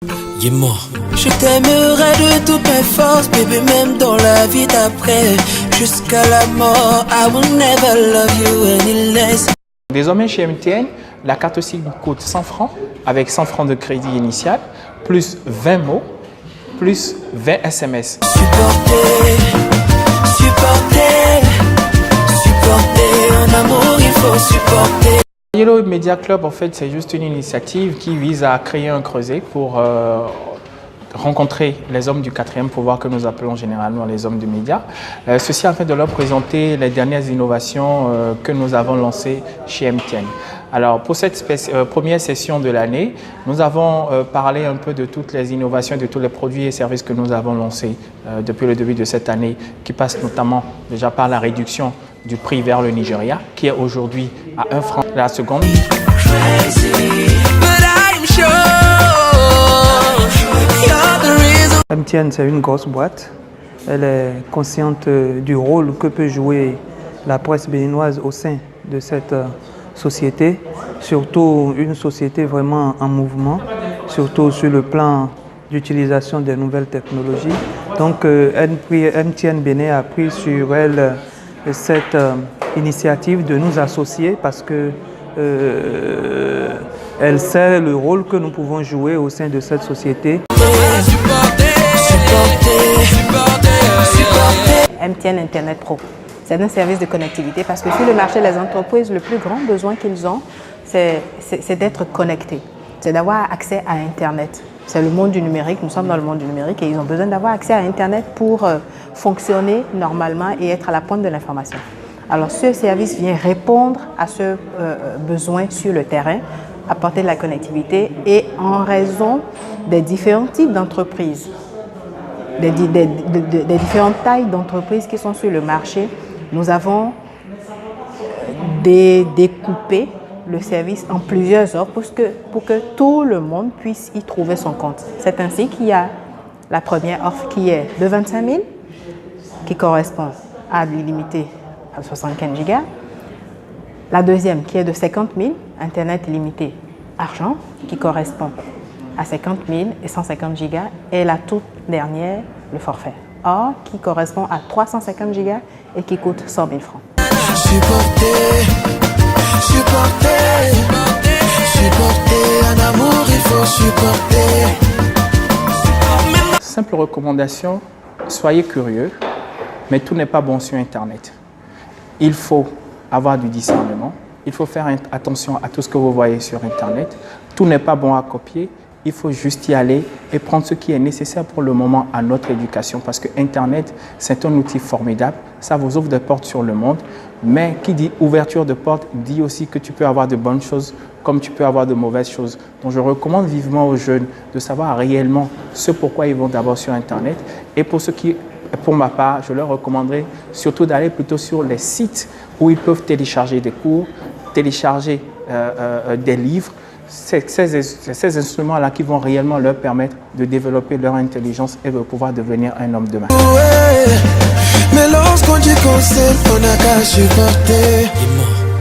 Dis-moi. Je t'aimerai de toutes mes forces, bébé, même dans la vie d'après. Jusqu'à la mort, I will never love you any less. Désormais chez MTN, la carte SIM coûte 100 francs avec 100 francs de crédit initial, plus 20 mots, plus 20 SMS. Supporter, en amour il faut supporter. Yellow Media Club, en fait, c'est juste une initiative qui vise à créer un creuset pour rencontrer les hommes du quatrième pouvoir que nous appelons généralement les hommes du média. Ceci afin de leur présenter les dernières innovations que nous avons lancées chez MTN. Alors, pour cette première session de l'année, nous avons parlé un peu de toutes les innovations, de tous les produits et services que nous avons lancés depuis le début de cette année, qui passent notamment déjà par la réduction du prix vers le Nigeria, qui est aujourd'hui à 1 franc la seconde. MTN, c'est une grosse boîte. Elle est consciente du rôle que peut jouer la presse béninoise au sein de cette société, surtout une société vraiment en mouvement, surtout sur le plan d'utilisation des nouvelles technologies. Donc MTN Bénin a pris sur elle cette initiative de nous associer parce que elle sait le rôle que nous pouvons jouer au sein de cette société. MTN Internet Pro, c'est un service de connectivité parce que sur le marché des entreprises, le plus grand besoin qu'ils ont, c'est d'être connectés, c'est d'avoir accès à Internet. C'est le monde du numérique, nous sommes dans le monde du numérique et ils ont besoin d'avoir accès à Internet pour fonctionner normalement et être à la pointe de l'information. Alors ce service vient répondre à ce besoin sur le terrain, apporter de la connectivité et en raison des différents types d'entreprises, des différentes tailles d'entreprises qui sont sur le marché, nous avons découpé le service en plusieurs offres pour que tout le monde puisse y trouver son compte. C'est ainsi qu'il y a la première offre qui est de 25 000, qui correspond à l'illimité à 75 Go. La deuxième qui est de 50 000, Internet illimité argent, qui correspond à 50 000 et 150 Go. Et la toute dernière, le forfait or, qui correspond à 350 Go et qui coûte 100 000 francs. Supporter, en amour il faut supporter. Simple recommandation, soyez curieux, mais tout n'est pas bon sur Internet. Il faut avoir du discernement, il faut faire attention à tout ce que vous voyez sur Internet. Tout n'est pas bon à copier, il faut juste y aller et prendre ce qui est nécessaire pour le moment à notre éducation parce que Internet, c'est un outil formidable, ça vous ouvre des portes sur le monde, mais qui dit ouverture de portes dit aussi que tu peux avoir de bonnes choses comme tu peux avoir de mauvaises choses. Donc je recommande vivement aux jeunes de savoir réellement ce pourquoi ils vont d'abord sur Internet et pour ma part, je leur recommanderais surtout d'aller plutôt sur les sites où ils peuvent télécharger des cours, télécharger des livres, ces instruments-là qui vont réellement leur permettre de développer leur intelligence et de pouvoir devenir un homme demain. Ouais, mais lorsqu'on dit qu'on s'aime, on n'a qu'à supporter.